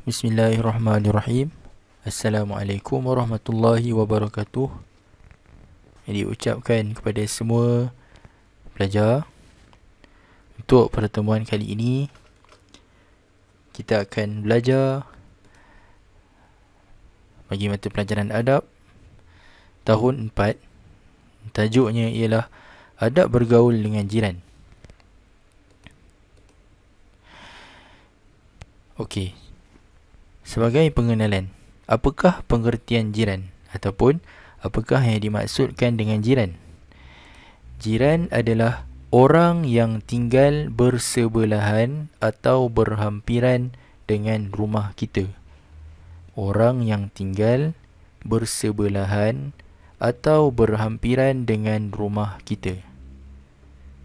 Bismillahirrahmanirrahim. Assalamualaikum warahmatullahi wabarakatuh. Jadi ucapkan kepada semua pelajar, untuk pertemuan kali ini kita akan belajar bagi mata pelajaran adab tahun 4. Tajuknya ialah adab bergaul dengan jiran. Okey. Sebagai pengenalan, apakah pengertian jiran ataupun apakah yang dimaksudkan dengan jiran? Jiran adalah orang yang tinggal bersebelahan atau berhampiran dengan rumah kita. Orang yang tinggal bersebelahan atau berhampiran dengan rumah kita.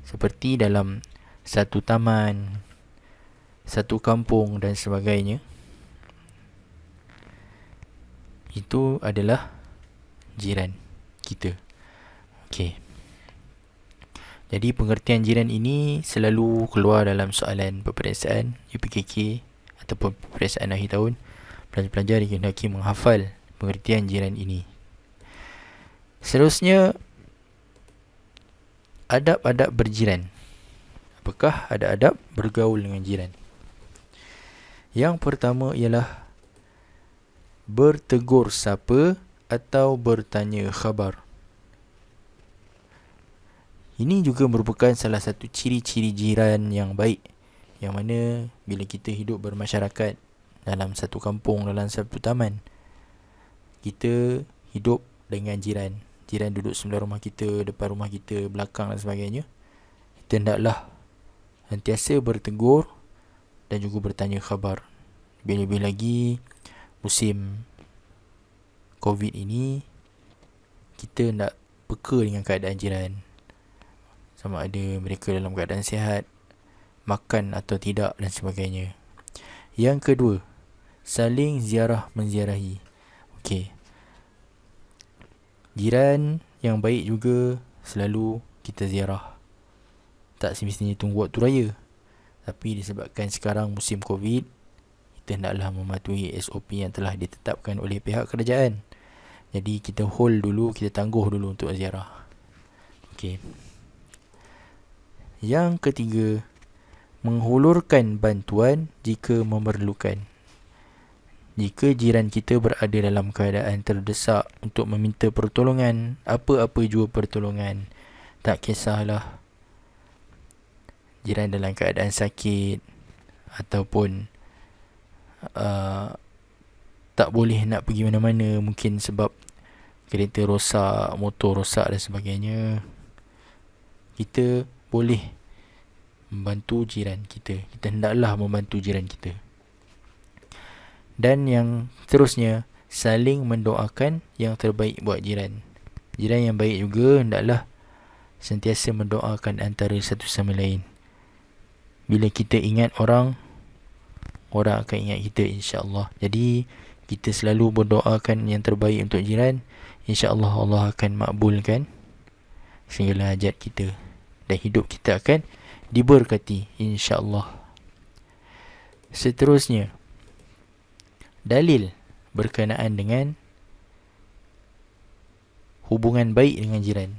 Seperti dalam satu taman, satu kampung dan sebagainya. Itu adalah jiran kita. Okey. Jadi pengertian jiran ini selalu keluar dalam soalan peperiksaan UPKK ataupun peperiksaan akhir tahun. Pelajar-pelajar dihendaki menghafal pengertian jiran ini. Seterusnya, adab-adab berjiran. Apakah ada adab bergaul dengan jiran? Yang pertama ialah bertegur sapa atau bertanya khabar. Ini juga merupakan salah satu ciri-ciri jiran yang baik, yang mana bila kita hidup bermasyarakat dalam satu kampung, dalam satu taman, kita hidup dengan jiran. Jiran duduk sebelah rumah kita, depan rumah kita, belakang dan sebagainya. Kita hendaklah sentiasa bertegur dan juga bertanya khabar. Lebih-lebih lagi musim COVID ini, kita nak peka dengan keadaan jiran, sama ada mereka dalam keadaan sihat, makan atau tidak dan sebagainya. Yang kedua, saling ziarah menziarahi. Okey. Jiran yang baik juga selalu kita ziarah. Tak semestinya tunggu waktu raya, tapi disebabkan sekarang musim COVID, kita hendaklah mematuhi SOP yang telah ditetapkan oleh pihak kerajaan. Jadi kita hold dulu, kita tangguh dulu untuk ziarah. Okey. Yang ketiga, menghulurkan bantuan jika memerlukan. Jika jiran kita berada dalam keadaan terdesak untuk meminta pertolongan, apa-apa jua pertolongan, tak kisahlah jiran dalam keadaan sakit ataupun tak boleh nak pergi mana-mana, mungkin sebab kereta rosak, motor rosak dan sebagainya, kita boleh membantu jiran kita. Kita hendaklah membantu jiran kita. Dan yang seterusnya, saling mendoakan yang terbaik buat jiran. Jiran yang baik juga hendaklah sentiasa mendoakan antara satu sama lain. Bila kita ingat orang akan ingat kita, insya-Allah. Jadi kita selalu berdoakan yang terbaik untuk jiran. InsyaAllah Allah akan makbulkan segala hajat kita, dan hidup kita akan diberkati, insya-Allah. Seterusnya, dalil berkenaan dengan hubungan baik dengan jiran.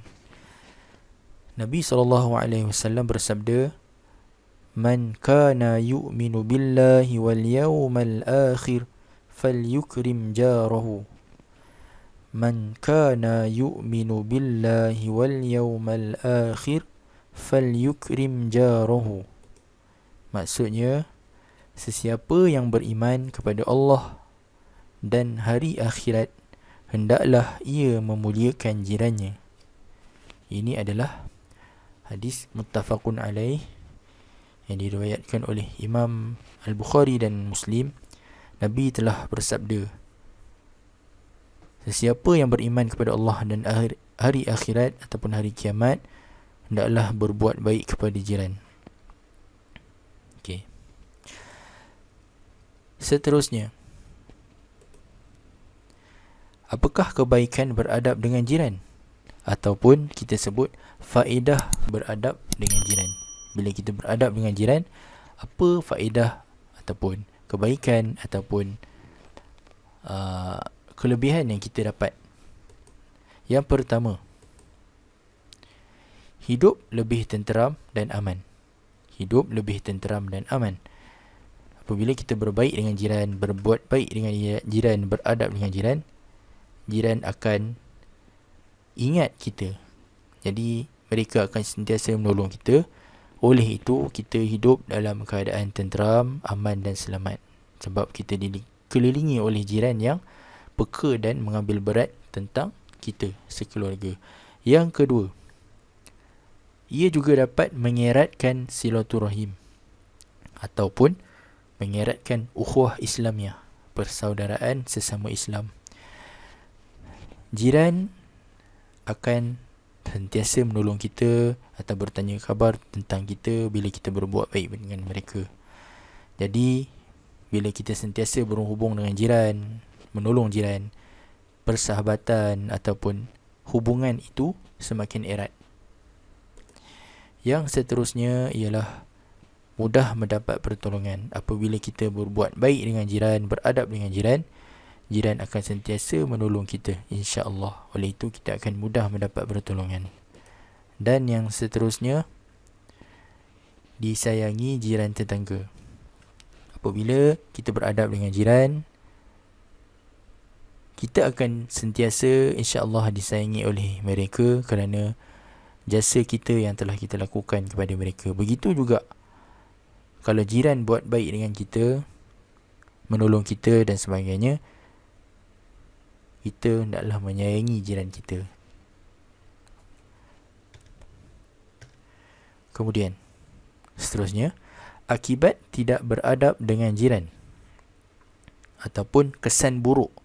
Nabi SAW bersabda, "Man kana yu'minu billahi wal yawmal akhir falyukrim jarahu." Man kana yu'minu billahi wal yawmal akhir falyukrim jarahu. Maksudnya, sesiapa yang beriman kepada Allah dan hari akhirat, hendaklah ia memuliakan jirannya. Ini adalah hadis muttafaqun alaih yang diriwayatkan oleh Imam Al-Bukhari dan Muslim. Nabi telah bersabda, sesiapa yang beriman kepada Allah dan hari akhirat ataupun hari kiamat, hendaklah berbuat baik kepada jiran. Okey. Seterusnya, apakah kebaikan beradab dengan jiran? Ataupun kita sebut faedah beradab dengan jiran. Bila kita beradab dengan jiran, apa faedah ataupun kebaikan ataupun kelebihan yang kita dapat. Yang pertama, hidup lebih tenteram dan aman. Hidup lebih tenteram dan aman. Apabila kita berbaik dengan jiran, berbuat baik dengan jiran, beradab dengan jiran, jiran akan ingat kita. Jadi mereka akan sentiasa menolong kita. Oleh itu, kita hidup dalam keadaan tenteram, aman dan selamat. Sebab kita dikelilingi oleh jiran yang peka dan mengambil berat tentang kita sekeluarga. Yang kedua, ia juga dapat mengeratkan silaturahim ataupun mengeratkan ukhuwah Islamiah, persaudaraan sesama Islam. Jiran akan sentiasa menolong kita atau bertanya khabar tentang kita bila kita berbuat baik dengan mereka. Jadi bila kita sentiasa berhubung dengan jiran, menolong jiran, persahabatan ataupun hubungan itu semakin erat. Yang seterusnya ialah mudah mendapat pertolongan. Apabila kita berbuat baik dengan jiran, beradab dengan jiran, jiran akan sentiasa menolong kita, insya-Allah. Oleh itu kita akan mudah mendapat pertolongan. Dan yang seterusnya, disayangi jiran tetangga. Apabila kita beradab dengan jiran, kita akan sentiasa insya-Allah disayangi oleh mereka kerana jasa kita yang telah kita lakukan kepada mereka. Begitu juga kalau jiran buat baik dengan kita, menolong kita dan sebagainya, kita hendaklah menyayangi jiran kita. Kemudian, seterusnya, akibat tidak beradab dengan jiran ataupun kesan buruk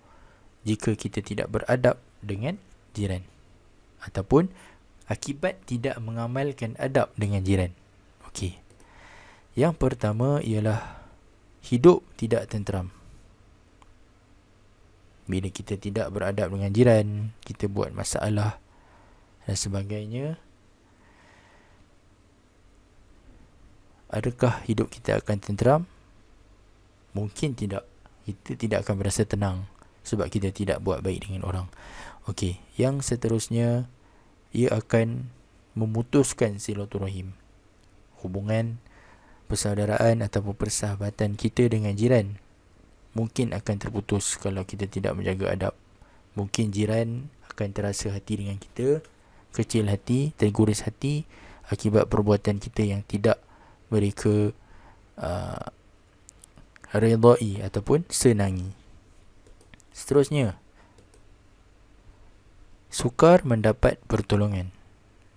jika kita tidak beradab dengan jiran, ataupun akibat tidak mengamalkan adab dengan jiran. Okey. Yang pertama ialah hidup tidak tenteram. Bila kita tidak beradab dengan jiran, kita buat masalah dan sebagainya, adakah hidup kita akan tenteram? Mungkin tidak. Kita tidak akan berasa tenang sebab kita tidak buat baik dengan orang. Okey, yang seterusnya, ia akan memutuskan silaturahim, hubungan persaudaraan ataupun persahabatan kita dengan jiran mungkin akan terputus kalau kita tidak menjaga adab. Mungkin jiran akan terasa hati dengan kita, kecil hati, terguris hati akibat perbuatan kita yang tidak mereka redai ataupun senangi. Seterusnya, sukar mendapat pertolongan.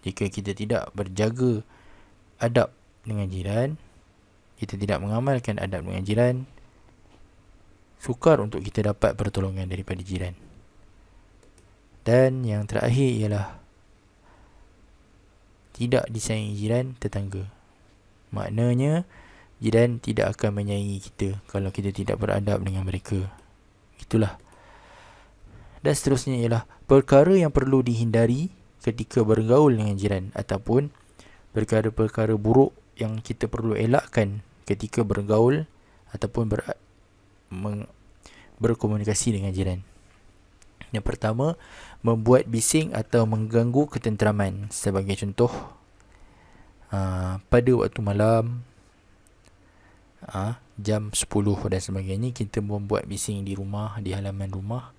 Jika kita tidak berjaga adab dengan jiran, kita tidak mengamalkan adab dengan jiran, sukar untuk kita dapat pertolongan daripada jiran. Dan yang terakhir ialah tidak disayangi jiran tetangga. Maknanya jiran tidak akan menyayangi kita kalau kita tidak beradab dengan mereka. Itulah. Dan seterusnya ialah perkara yang perlu dihindari ketika bergaul dengan jiran ataupun perkara-perkara buruk yang kita perlu elakkan ketika bergaul ataupun berkomunikasi dengan jiran. Yang pertama, membuat bising atau mengganggu ketenteraman. Sebagai contoh, pada waktu malam, jam 10 dan sebagainya, kita membuat bising di rumah, di halaman rumah.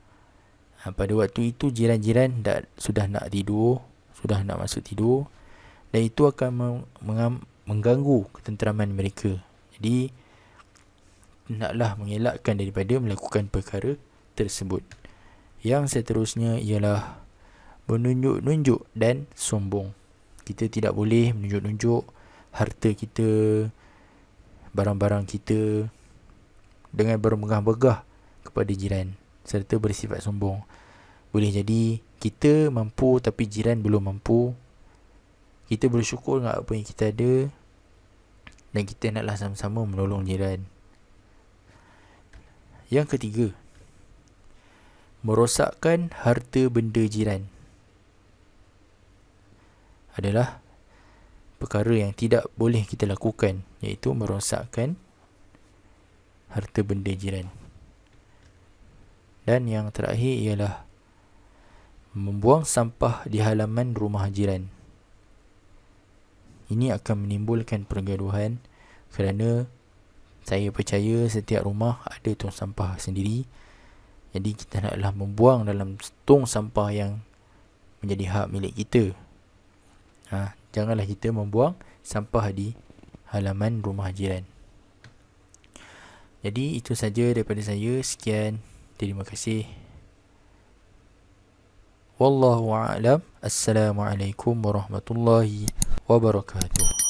Pada waktu itu jiran-jiran sudah nak tidur, sudah nak masuk tidur, dan itu akan mengganggu ketenteraman mereka. Jadi hendaklah mengelakkan daripada melakukan perkara tersebut. Yang seterusnya ialah menunjuk-nunjuk dan sombong. Kita tidak boleh menunjuk-nunjuk harta kita, barang-barang kita dengan bermegah-megah kepada jiran serta bersifat sombong. Boleh jadi kita mampu tapi jiran belum mampu. Kita bersyukur dengan apa yang kita ada dan kita naklah sama-sama menolong jiran. Yang ketiga, merosakkan harta benda jiran adalah perkara yang tidak boleh kita lakukan, iaitu merosakkan harta benda jiran. Dan yang terakhir ialah membuang sampah di halaman rumah jiran. Ini akan menimbulkan pergaduhan kerana saya percaya setiap rumah ada tong sampah sendiri. Jadi kita naklah membuang dalam tong sampah yang menjadi hak milik kita. Janganlah kita membuang sampah di halaman rumah jiran. Jadi itu saja daripada saya. Sekian. Terima kasih. Wallahu a'lam. Assalamualaikum warahmatullahi wabarakatuh.